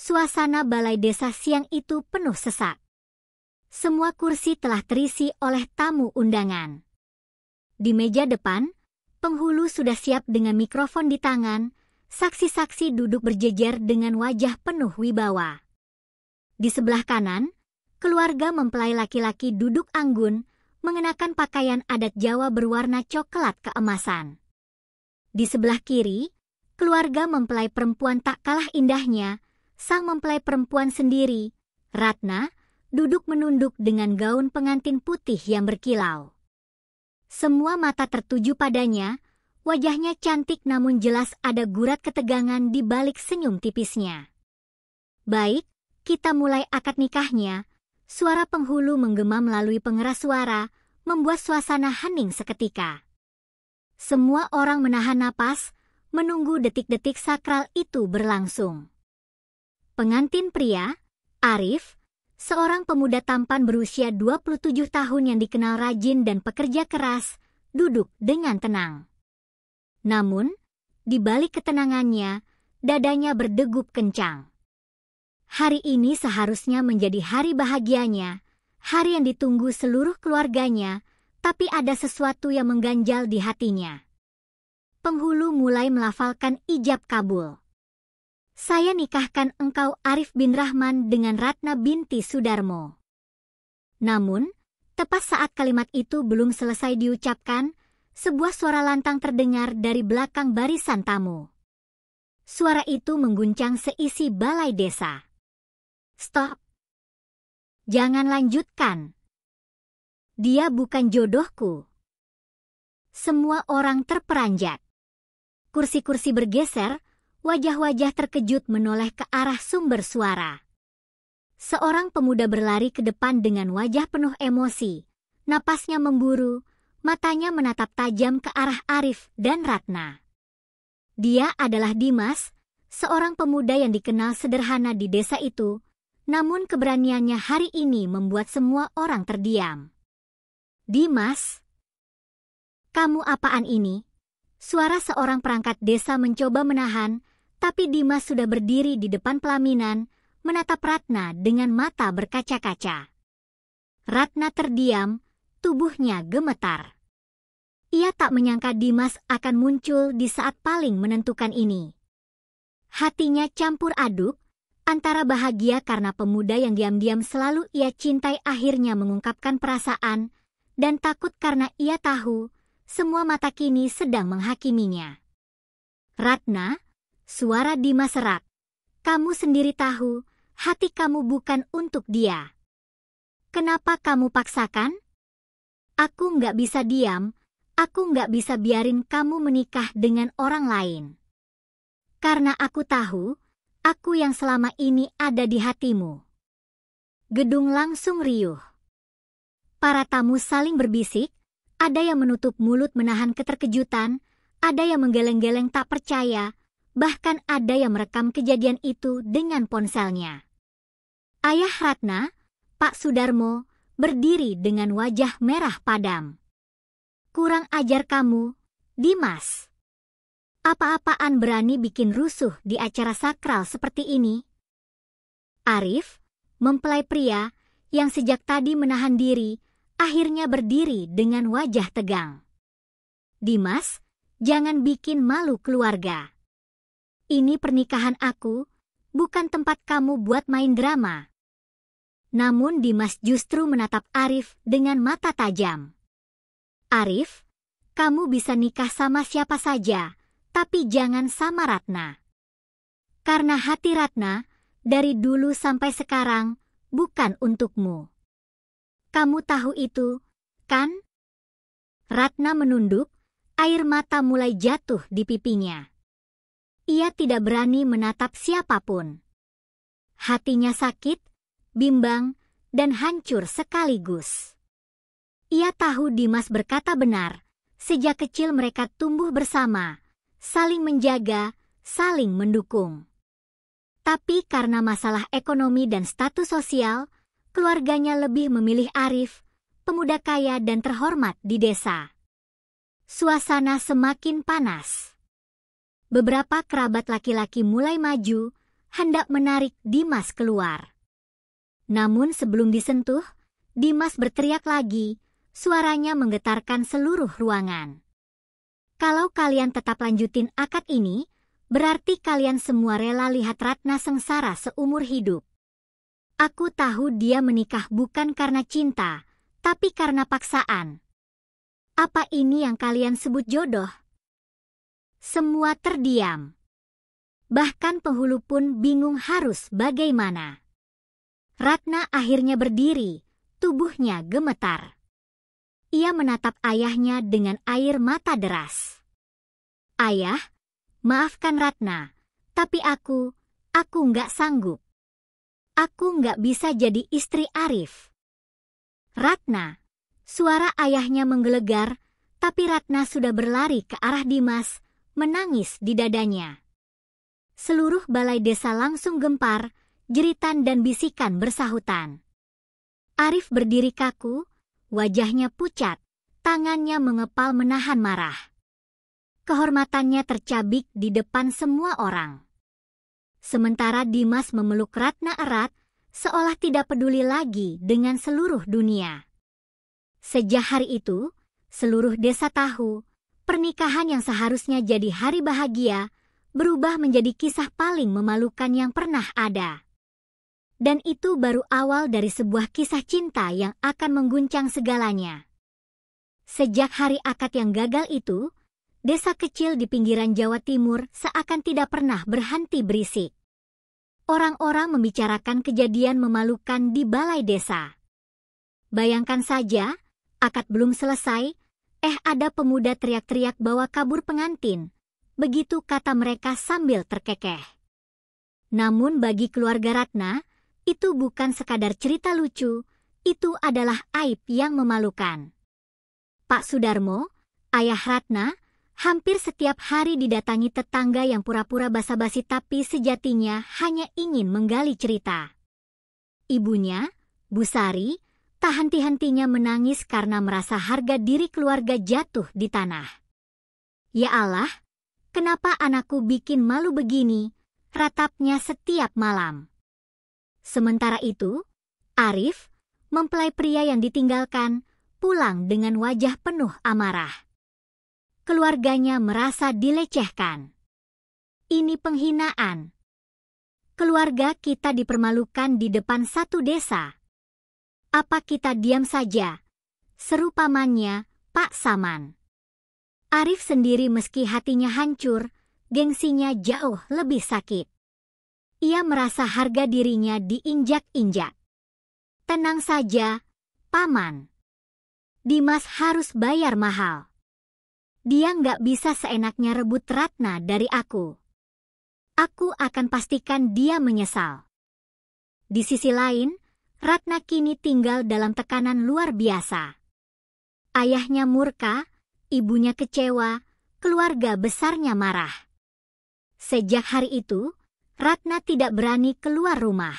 Suasana balai desa siang itu penuh sesak. Semua kursi telah terisi oleh tamu undangan. Di meja depan, penghulu sudah siap dengan mikrofon di tangan, saksi-saksi duduk berjejer dengan wajah penuh wibawa. Di sebelah kanan, keluarga mempelai laki-laki duduk anggun, mengenakan pakaian adat Jawa berwarna coklat keemasan. Di sebelah kiri, keluarga mempelai perempuan tak kalah indahnya, sang mempelai perempuan sendiri, Ratna, duduk menunduk dengan gaun pengantin putih yang berkilau. Semua mata tertuju padanya, wajahnya cantik namun jelas ada gurat ketegangan di balik senyum tipisnya. Baik, kita mulai akad nikahnya. Suara penghulu menggema melalui pengeras suara, membuat suasana hening seketika. Semua orang menahan napas, menunggu detik-detik sakral itu berlangsung. Pengantin pria, Arif, seorang pemuda tampan berusia 27 tahun yang dikenal rajin dan pekerja keras, duduk dengan tenang. Namun, di balik ketenangannya, dadanya berdegup kencang. Hari ini seharusnya menjadi hari bahagianya, hari yang ditunggu seluruh keluarganya, tapi ada sesuatu yang mengganjal di hatinya. Penghulu mulai melafalkan ijab kabul. Saya nikahkan engkau Arif bin Rahman dengan Ratna binti Sudarmo. Namun, tepat saat kalimat itu belum selesai diucapkan, sebuah suara lantang terdengar dari belakang barisan tamu. Suara itu mengguncang seisi balai desa. Stop! Jangan lanjutkan. Dia bukan jodohku. Semua orang terperanjat. Kursi-kursi bergeser, wajah-wajah terkejut menoleh ke arah sumber suara. Seorang pemuda berlari ke depan dengan wajah penuh emosi, napasnya memburu, matanya menatap tajam ke arah Arif dan Ratna. Dia adalah Dimas, seorang pemuda yang dikenal sederhana di desa itu, namun keberaniannya hari ini membuat semua orang terdiam. Dimas, kamu apaan ini? Suara seorang perangkat desa mencoba menahan, tapi Dimas sudah berdiri di depan pelaminan, menatap Ratna dengan mata berkaca-kaca. Ratna terdiam, tubuhnya gemetar. Ia tak menyangka Dimas akan muncul di saat paling menentukan ini. Hatinya campur aduk, antara bahagia karena pemuda yang diam-diam selalu ia cintai akhirnya mengungkapkan perasaan, dan takut karena ia tahu, semua mata kini sedang menghakiminya. Ratna, suara Dimas serak. Kamu sendiri tahu, hati kamu bukan untuk dia. Kenapa kamu paksakan? Aku nggak bisa diam, aku nggak bisa biarin kamu menikah dengan orang lain. Karena aku tahu, aku yang selama ini ada di hatimu. Gedung langsung riuh. Para tamu saling berbisik, ada yang menutup mulut menahan keterkejutan, ada yang menggeleng-geleng tak percaya, bahkan ada yang merekam kejadian itu dengan ponselnya. Ayah Ratna, Pak Sudarmo, berdiri dengan wajah merah padam. Kurang ajar kamu, Dimas. Apa-apaan berani bikin rusuh di acara sakral seperti ini? Arif, mempelai pria, yang sejak tadi menahan diri, akhirnya berdiri dengan wajah tegang. Dimas, jangan bikin malu keluarga. Ini pernikahan aku, bukan tempat kamu buat main drama. Namun Dimas justru menatap Arif dengan mata tajam. Arif, kamu bisa nikah sama siapa saja, tapi jangan sama Ratna. Karena hati Ratna, dari dulu sampai sekarang, bukan untukmu. Kamu tahu itu, kan? Ratna menunduk, air mata mulai jatuh di pipinya. Ia tidak berani menatap siapapun. Hatinya sakit, bimbang, dan hancur sekaligus. Ia tahu Dimas berkata benar, sejak kecil mereka tumbuh bersama, saling menjaga, saling mendukung. Tapi karena masalah ekonomi dan status sosial, keluarganya lebih memilih Arif, pemuda kaya dan terhormat di desa. Suasana semakin panas. Beberapa kerabat laki-laki mulai maju, hendak menarik Dimas keluar. Namun sebelum disentuh, Dimas berteriak lagi, suaranya menggetarkan seluruh ruangan. Kalau kalian tetap lanjutin akad ini, berarti kalian semua rela lihat Ratna sengsara seumur hidup. Aku tahu dia menikah bukan karena cinta, tapi karena paksaan. Apa ini yang kalian sebut jodoh? Semua terdiam. Bahkan penghulu pun bingung harus bagaimana. Ratna akhirnya berdiri, tubuhnya gemetar. Ia menatap ayahnya dengan air mata deras. Ayah, maafkan Ratna, tapi aku nggak sanggup. Aku nggak bisa jadi istri Arif. Ratna, suara ayahnya menggelegar, tapi Ratna sudah berlari ke arah Dimas, menangis di dadanya. Seluruh balai desa langsung gempar, jeritan dan bisikan bersahutan. Arif berdiri kaku, wajahnya pucat, tangannya mengepal menahan marah. Kehormatannya tercabik di depan semua orang. Sementara Dimas memeluk Ratna erat, seolah tidak peduli lagi dengan seluruh dunia. Sejak hari itu, seluruh desa tahu, pernikahan yang seharusnya jadi hari bahagia, berubah menjadi kisah paling memalukan yang pernah ada. Dan itu baru awal dari sebuah kisah cinta yang akan mengguncang segalanya. Sejak hari akad yang gagal itu, desa kecil di pinggiran Jawa Timur seakan tidak pernah berhenti berisik. Orang-orang membicarakan kejadian memalukan di balai desa. Bayangkan saja, akad belum selesai, ada pemuda teriak-teriak bawa kabur pengantin. Begitu kata mereka sambil terkekeh. Namun bagi keluarga Ratna, itu bukan sekadar cerita lucu, itu adalah aib yang memalukan. Pak Sudarmo, ayah Ratna, hampir setiap hari didatangi tetangga yang pura-pura basa-basi tapi sejatinya hanya ingin menggali cerita. Ibunya, Bu Sari, tak henti-hentinya menangis karena merasa harga diri keluarga jatuh di tanah. Ya Allah, kenapa anakku bikin malu begini, ratapnya setiap malam. Sementara itu, Arif, mempelai pria yang ditinggalkan, pulang dengan wajah penuh amarah. Keluarganya merasa dilecehkan. Ini penghinaan. Keluarga kita dipermalukan di depan satu desa. Apa kita diam saja? Seru pamannya, Pak Saman. Arif sendiri meski hatinya hancur, gengsinya jauh lebih sakit. Ia merasa harga dirinya diinjak-injak. Tenang saja, Paman. Dimas harus bayar mahal. Dia nggak bisa seenaknya rebut Ratna dari aku. Aku akan pastikan dia menyesal. Di sisi lain, Ratna kini tinggal dalam tekanan luar biasa. Ayahnya murka, ibunya kecewa, keluarga besarnya marah. Sejak hari itu, Ratna tidak berani keluar rumah.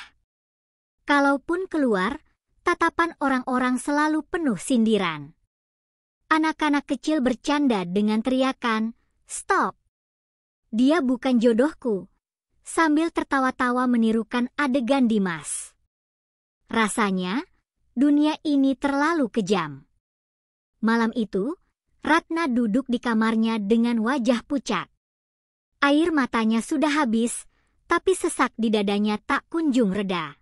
Kalaupun keluar, tatapan orang-orang selalu penuh sindiran. Anak-anak kecil bercanda dengan teriakan, "Stop! Dia bukan jodohku," sambil tertawa-tawa menirukan adegan Dimas. Rasanya, dunia ini terlalu kejam. Malam itu, Ratna duduk di kamarnya dengan wajah pucat. Air matanya sudah habis, tapi sesak di dadanya tak kunjung reda.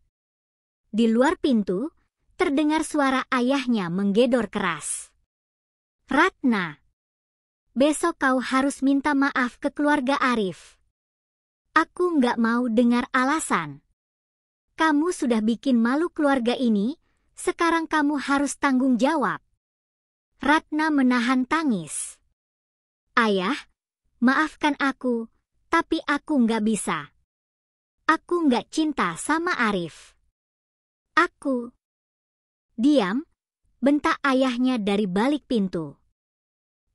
Di luar pintu, terdengar suara ayahnya menggedor keras. "Ratna, besok kau harus minta maaf ke keluarga Arif. Aku nggak mau dengar alasan. Kamu sudah bikin malu keluarga ini, sekarang kamu harus tanggung jawab." Ratna menahan tangis. "Ayah, maafkan aku, tapi aku nggak bisa. Aku nggak cinta sama Arif. Aku..." "Diam," bentak ayahnya dari balik pintu.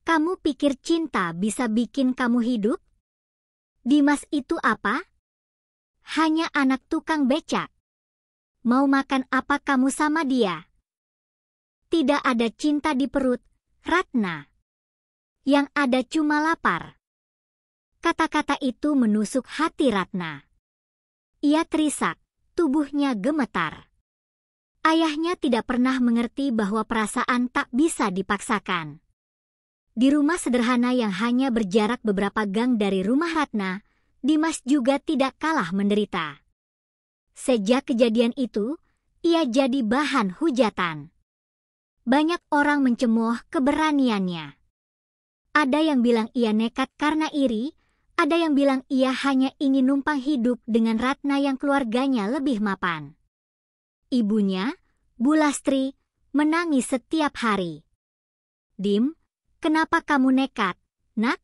"Kamu pikir cinta bisa bikin kamu hidup? Dimas itu apa? Hanya anak tukang becak. Mau makan apa kamu sama dia? Tidak ada cinta di perut, Ratna. Yang ada cuma lapar." Kata-kata itu menusuk hati Ratna. Ia terisak, tubuhnya gemetar. Ayahnya tidak pernah mengerti bahwa perasaan tak bisa dipaksakan. Di rumah sederhana yang hanya berjarak beberapa gang dari rumah Ratna, Dimas juga tidak kalah menderita. Sejak kejadian itu, ia jadi bahan hujatan. Banyak orang mencemooh keberaniannya. Ada yang bilang ia nekat karena iri, ada yang bilang ia hanya ingin numpang hidup dengan Ratna yang keluarganya lebih mapan. Ibunya, Bu Lastri, menangis setiap hari. "Dim, kenapa kamu nekat, nak?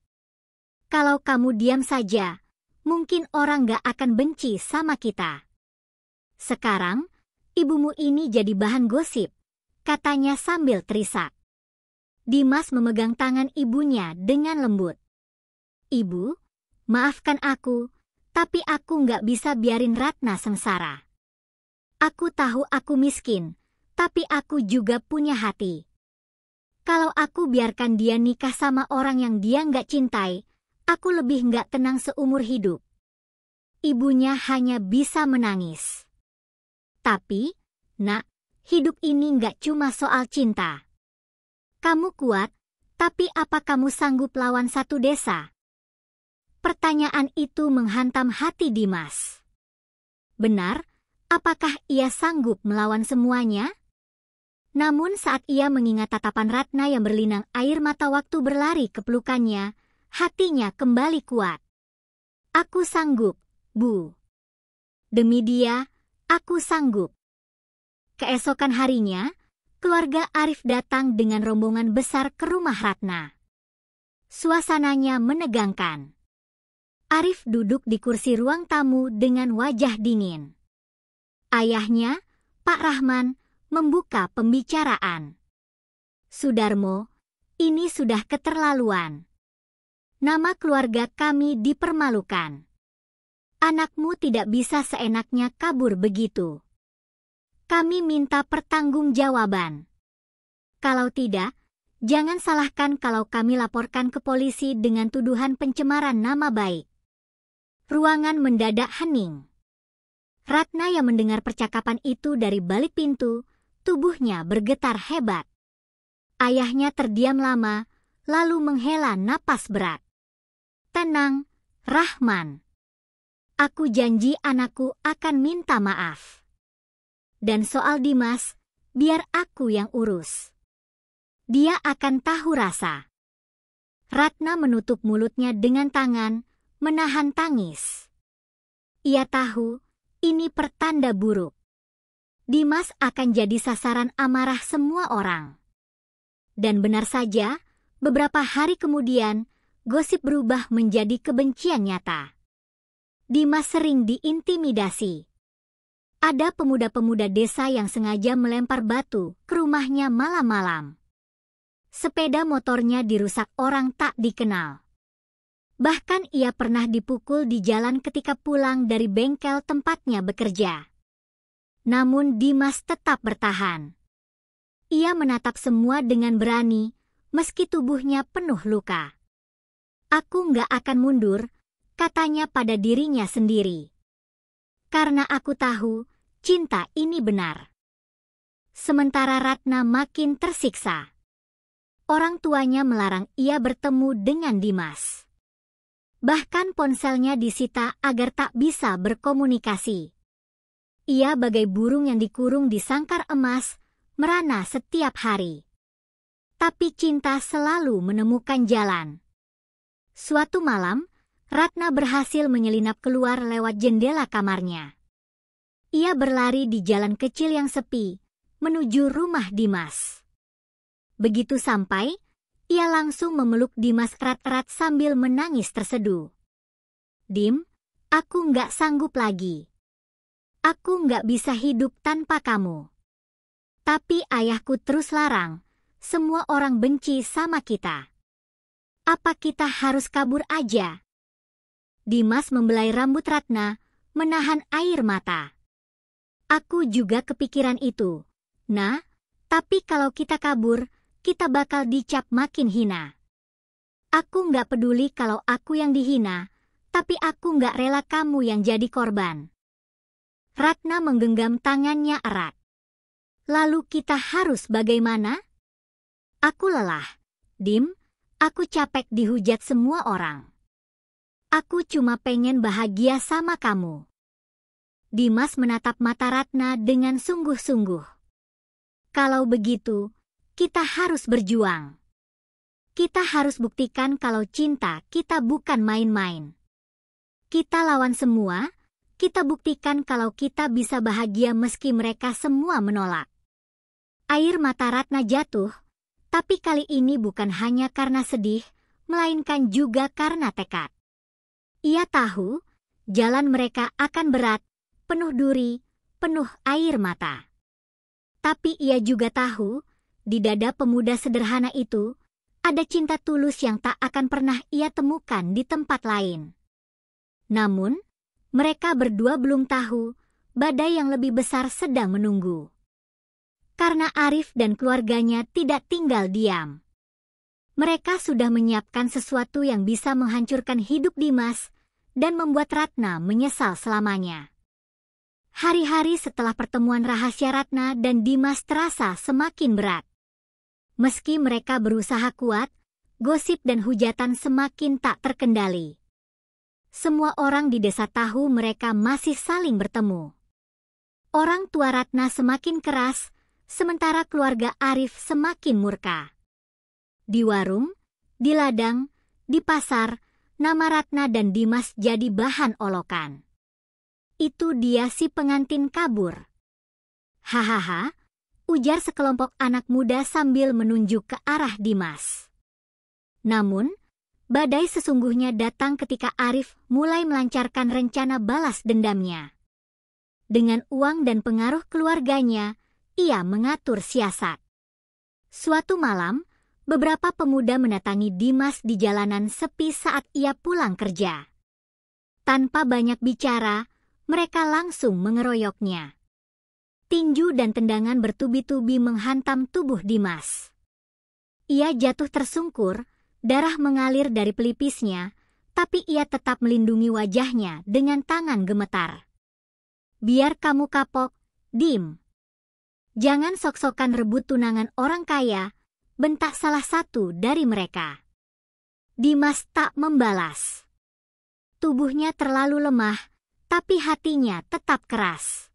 Kalau kamu diam saja, mungkin orang gak akan benci sama kita. Sekarang, ibumu ini jadi bahan gosip," katanya sambil terisak. Dimas memegang tangan ibunya dengan lembut. "Ibu, maafkan aku, tapi aku gak bisa biarin Ratna sengsara. Aku tahu aku miskin, tapi aku juga punya hati. Kalau aku biarkan dia nikah sama orang yang dia gak cintai, aku lebih gak tenang seumur hidup." Ibunya hanya bisa menangis. "Tapi, nak, hidup ini gak cuma soal cinta. Kamu kuat, tapi apa kamu sanggup lawan satu desa?" Pertanyaan itu menghantam hati Dimas. Benar, apakah ia sanggup melawan semuanya? Namun saat ia mengingat tatapan Ratna yang berlinang air mata waktu berlari ke pelukannya, hatinya kembali kuat. "Aku sanggup, Bu. Demi dia, aku sanggup." Keesokan harinya, keluarga Arif datang dengan rombongan besar ke rumah Ratna. Suasananya menegangkan. Arif duduk di kursi ruang tamu dengan wajah dingin. Ayahnya, Pak Rahman, membuka pembicaraan. "Sudarmo, ini sudah keterlaluan. Nama keluarga kami dipermalukan. Anakmu tidak bisa seenaknya kabur begitu. Kami minta pertanggungjawaban. Kalau tidak, jangan salahkan kalau kami laporkan ke polisi dengan tuduhan pencemaran nama baik." Ruangan mendadak hening. Ratna yang mendengar percakapan itu dari balik pintu, tubuhnya bergetar hebat. Ayahnya terdiam lama, lalu menghela napas berat. "Tenang, Rahman. Aku janji anakku akan minta maaf. Dan soal Dimas, biar aku yang urus. Dia akan tahu rasa." Ratna menutup mulutnya dengan tangan, menahan tangis. Ia tahu, ini pertanda buruk. Dimas akan jadi sasaran amarah semua orang. Dan benar saja, beberapa hari kemudian, gosip berubah menjadi kebencian nyata. Dimas sering diintimidasi. Ada pemuda-pemuda desa yang sengaja melempar batu ke rumahnya malam-malam. Sepeda motornya dirusak orang tak dikenal. Bahkan ia pernah dipukul di jalan ketika pulang dari bengkel tempatnya bekerja. Namun Dimas tetap bertahan. Ia menatap semua dengan berani, meski tubuhnya penuh luka. "Aku nggak akan mundur," katanya pada dirinya sendiri. "Karena aku tahu, cinta ini benar." Sementara Ratna makin tersiksa. Orang tuanya melarang ia bertemu dengan Dimas. Bahkan ponselnya disita agar tak bisa berkomunikasi. Ia bagai burung yang dikurung di sangkar emas, merana setiap hari. Tapi cinta selalu menemukan jalan. Suatu malam, Ratna berhasil menyelinap keluar lewat jendela kamarnya. Ia berlari di jalan kecil yang sepi, menuju rumah Dimas. Begitu sampai, ia langsung memeluk Dimas erat-erat sambil menangis terseduh. "Dim, aku nggak sanggup lagi. Aku nggak bisa hidup tanpa kamu. Tapi ayahku terus larang, semua orang benci sama kita. Apa kita harus kabur aja?" Dimas membelai rambut Ratna, menahan air mata. "Aku juga kepikiran itu. Nah, tapi kalau kita kabur, kita bakal dicap makin hina. Aku nggak peduli kalau aku yang dihina, tapi aku nggak rela kamu yang jadi korban." Ratna menggenggam tangannya erat. Lalu kita harus bagaimana? Aku lelah, Dim. Aku capek dihujat semua orang. Aku cuma pengen bahagia sama kamu. Dimas menatap mata Ratna dengan sungguh-sungguh. Kalau begitu, kita harus berjuang. Kita harus buktikan kalau cinta kita bukan main-main. Kita lawan semua, kita buktikan kalau kita bisa bahagia meski mereka semua menolak. Air mata Ratna jatuh, tapi kali ini bukan hanya karena sedih, melainkan juga karena tekad. Ia tahu, jalan mereka akan berat, penuh duri, penuh air mata. Tapi ia juga tahu, di dada pemuda sederhana itu, ada cinta tulus yang tak akan pernah ia temukan di tempat lain. Namun, mereka berdua belum tahu, badai yang lebih besar sedang menunggu. Karena Arif dan keluarganya tidak tinggal diam. Mereka sudah menyiapkan sesuatu yang bisa menghancurkan hidup Dimas dan membuat Ratna menyesal selamanya. Hari-hari setelah pertemuan rahasia Ratna dan Dimas terasa semakin berat. Meski mereka berusaha kuat, gosip dan hujatan semakin tak terkendali. Semua orang di desa tahu mereka masih saling bertemu. Orang tua Ratna semakin keras, sementara keluarga Arif semakin murka. Di warung, di ladang, di pasar, nama Ratna dan Dimas jadi bahan olokan. Itu dia si pengantin kabur. Hahaha, ujar sekelompok anak muda sambil menunjuk ke arah Dimas. Namun, badai sesungguhnya datang ketika Arif mulai melancarkan rencana balas dendamnya. Dengan uang dan pengaruh keluarganya, ia mengatur siasat. Suatu malam, beberapa pemuda mendatangi Dimas di jalanan sepi saat ia pulang kerja. Tanpa banyak bicara, mereka langsung mengeroyoknya. Tinju dan tendangan bertubi-tubi menghantam tubuh Dimas. Ia jatuh tersungkur, darah mengalir dari pelipisnya, tapi ia tetap melindungi wajahnya dengan tangan gemetar. Biar kamu kapok, Dim. Jangan sok-sokan rebut tunangan orang kaya, bentak salah satu dari mereka. Dimas tak membalas. Tubuhnya terlalu lemah, tapi hatinya tetap keras.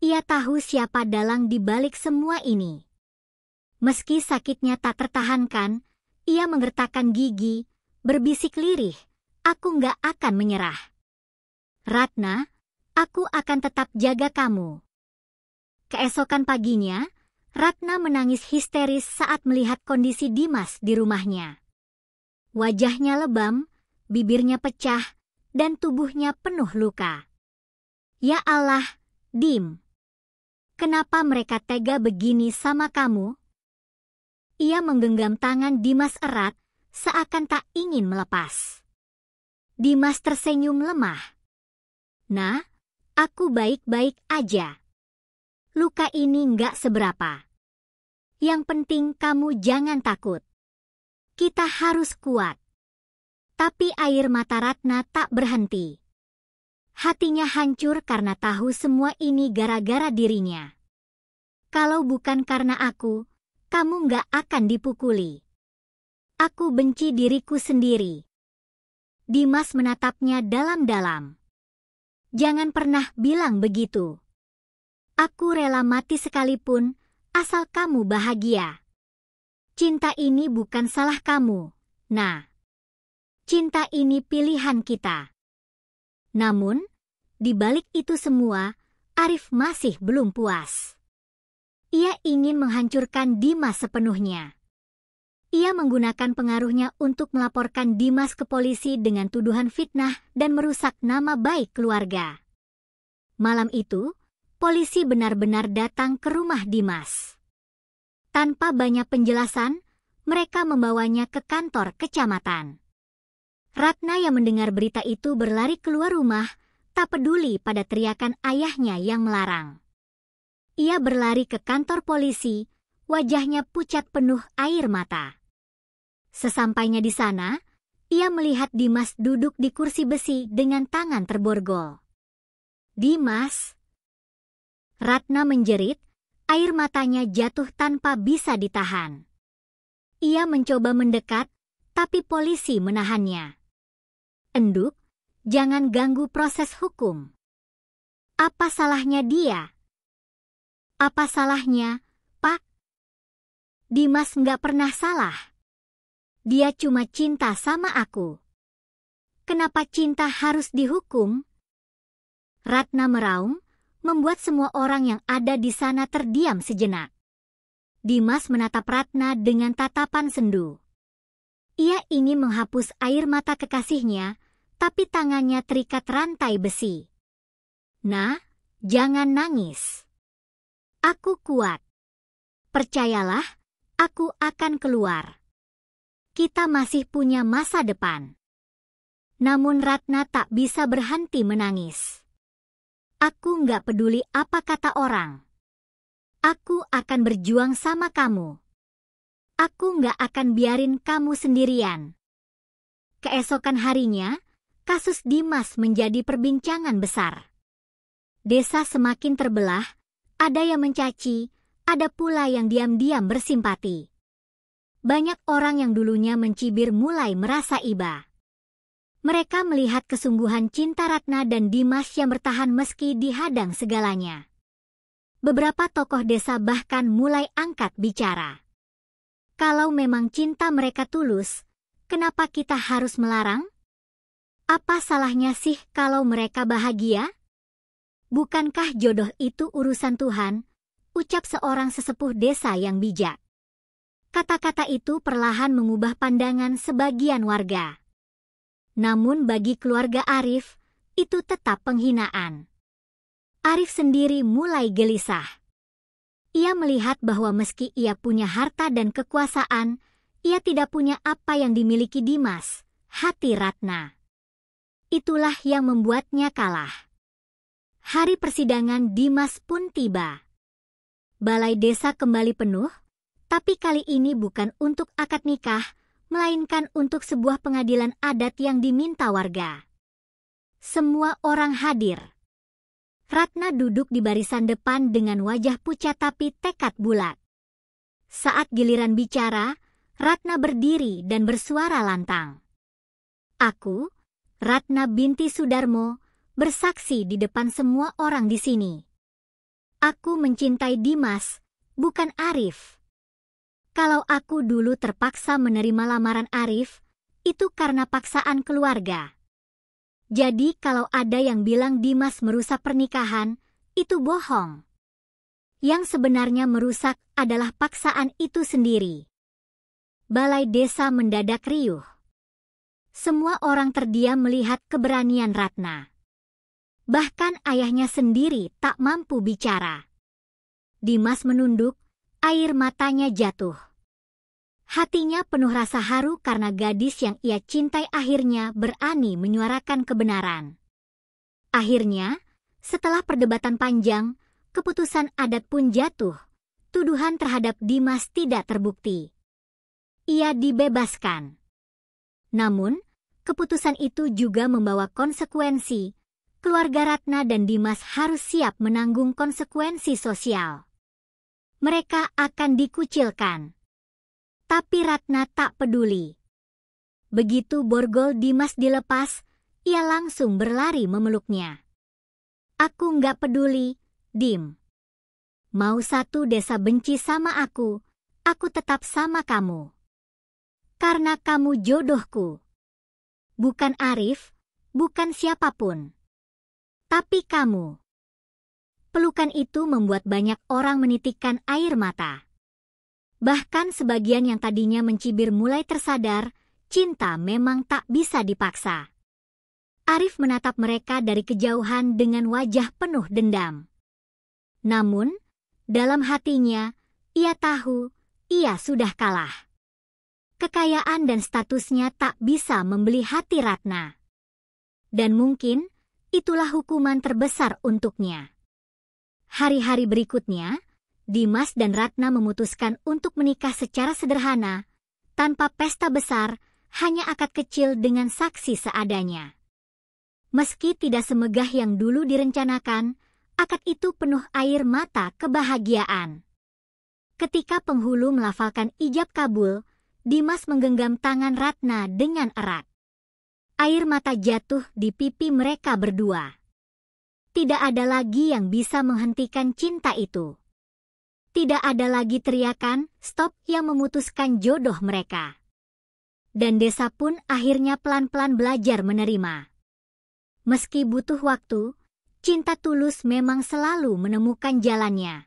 Ia tahu siapa dalang di balik semua ini. Meski sakitnya tak tertahankan, ia menggertakkan gigi, berbisik lirih, aku nggak akan menyerah. Ratna, aku akan tetap jaga kamu. Keesokan paginya, Ratna menangis histeris saat melihat kondisi Dimas di rumahnya. Wajahnya lebam, bibirnya pecah, dan tubuhnya penuh luka. Ya Allah, Dim. Kenapa mereka tega begini sama kamu? Ia menggenggam tangan Dimas erat, seakan tak ingin melepas. Dimas tersenyum lemah. Nah, aku baik-baik aja. Luka ini nggak seberapa. Yang penting kamu jangan takut. Kita harus kuat. Tapi air mata Ratna tak berhenti. Hatinya hancur karena tahu semua ini gara-gara dirinya. Kalau bukan karena aku, kamu nggak akan dipukuli. Aku benci diriku sendiri. Dimas menatapnya dalam-dalam. Jangan pernah bilang begitu. Aku rela mati sekalipun, asal kamu bahagia. Cinta ini bukan salah kamu, nah. Cinta ini pilihan kita. Namun, di balik itu semua, Arif masih belum puas. Ia ingin menghancurkan Dimas sepenuhnya. Ia menggunakan pengaruhnya untuk melaporkan Dimas ke polisi dengan tuduhan fitnah dan merusak nama baik keluarga. Malam itu, polisi benar-benar datang ke rumah Dimas. Tanpa banyak penjelasan, mereka membawanya ke kantor kecamatan. Ratna yang mendengar berita itu berlari keluar rumah, tak peduli pada teriakan ayahnya yang melarang. Ia berlari ke kantor polisi, wajahnya pucat penuh air mata. Sesampainya di sana, ia melihat Dimas duduk di kursi besi dengan tangan terborgol. Dimas, Ratna menjerit, air matanya jatuh tanpa bisa ditahan. Ia mencoba mendekat, tapi polisi menahannya. Enduk, jangan ganggu proses hukum. Apa salahnya dia? Apa salahnya, Pak? Dimas nggak pernah salah. Dia cuma cinta sama aku. Kenapa cinta harus dihukum? Ratna meraung, membuat semua orang yang ada di sana terdiam sejenak. Dimas menatap Ratna dengan tatapan sendu. Ia ingin menghapus air mata kekasihnya, tapi tangannya terikat rantai besi. Nah, jangan nangis. Aku kuat. Percayalah, aku akan keluar. Kita masih punya masa depan. Namun Ratna tak bisa berhenti menangis. Aku nggak peduli apa kata orang. Aku akan berjuang sama kamu. Aku nggak akan biarin kamu sendirian. Keesokan harinya, kasus Dimas menjadi perbincangan besar. Desa semakin terbelah, ada yang mencaci, ada pula yang diam-diam bersimpati. Banyak orang yang dulunya mencibir mulai merasa iba. Mereka melihat kesungguhan cinta Ratna dan Dimas yang bertahan meski dihadang segalanya. Beberapa tokoh desa bahkan mulai angkat bicara. Kalau memang cinta mereka tulus, kenapa kita harus melarang? Apa salahnya sih kalau mereka bahagia? Bukankah jodoh itu urusan Tuhan? Ucap seorang sesepuh desa yang bijak. Kata-kata itu perlahan mengubah pandangan sebagian warga. Namun bagi keluarga Arif, itu tetap penghinaan. Arif sendiri mulai gelisah. Ia melihat bahwa meski ia punya harta dan kekuasaan, ia tidak punya apa yang dimiliki Dimas, hati Ratna. Itulah yang membuatnya kalah. Hari persidangan Dimas pun tiba. Balai desa kembali penuh, tapi kali ini bukan untuk akad nikah, melainkan untuk sebuah pengadilan adat yang diminta warga. Semua orang hadir. Ratna duduk di barisan depan dengan wajah pucat tapi tekad bulat. Saat giliran bicara, Ratna berdiri dan bersuara lantang. Aku, Ratna binti Sudarmo, bersaksi di depan semua orang di sini. Aku mencintai Dimas, bukan Arif. Kalau aku dulu terpaksa menerima lamaran Arif, itu karena paksaan keluarga. Jadi kalau ada yang bilang Dimas merusak pernikahan, itu bohong. Yang sebenarnya merusak adalah paksaan itu sendiri. Balai desa mendadak riuh. Semua orang terdiam melihat keberanian Ratna. Bahkan ayahnya sendiri tak mampu bicara. Dimas menunduk, air matanya jatuh. Hatinya penuh rasa haru karena gadis yang ia cintai akhirnya berani menyuarakan kebenaran. Akhirnya, setelah perdebatan panjang, keputusan adat pun jatuh. Tuduhan terhadap Dimas tidak terbukti. Ia dibebaskan. Namun, keputusan itu juga membawa konsekuensi. Keluarga Ratna dan Dimas harus siap menanggung konsekuensi sosial. Mereka akan dikucilkan. Tapi Ratna tak peduli. Begitu borgol Dimas dilepas, ia langsung berlari memeluknya. Aku nggak peduli, Dim. Mau satu desa benci sama aku tetap sama kamu. Karena kamu jodohku. Bukan Arif, bukan siapapun. Tapi kamu. Pelukan itu membuat banyak orang menitikkan air mata. Bahkan sebagian yang tadinya mencibir mulai tersadar, cinta memang tak bisa dipaksa. Arif menatap mereka dari kejauhan dengan wajah penuh dendam. Namun, dalam hatinya, ia tahu ia sudah kalah. Kekayaan dan statusnya tak bisa membeli hati Ratna. Dan mungkin, itulah hukuman terbesar untuknya. Hari-hari berikutnya, Dimas dan Ratna memutuskan untuk menikah secara sederhana, tanpa pesta besar, hanya akad kecil dengan saksi seadanya. Meski tidak semegah yang dulu direncanakan, Akad itu penuh air mata kebahagiaan. Ketika penghulu melafalkan ijab kabul, Dimas menggenggam tangan Ratna dengan erat. Air mata jatuh di pipi mereka berdua. Tidak ada lagi yang bisa menghentikan cinta itu. Tidak ada lagi teriakan stop yang memutuskan jodoh mereka. Dan Desa pun akhirnya pelan-pelan belajar menerima. Meski butuh waktu, cinta tulus memang selalu menemukan jalannya.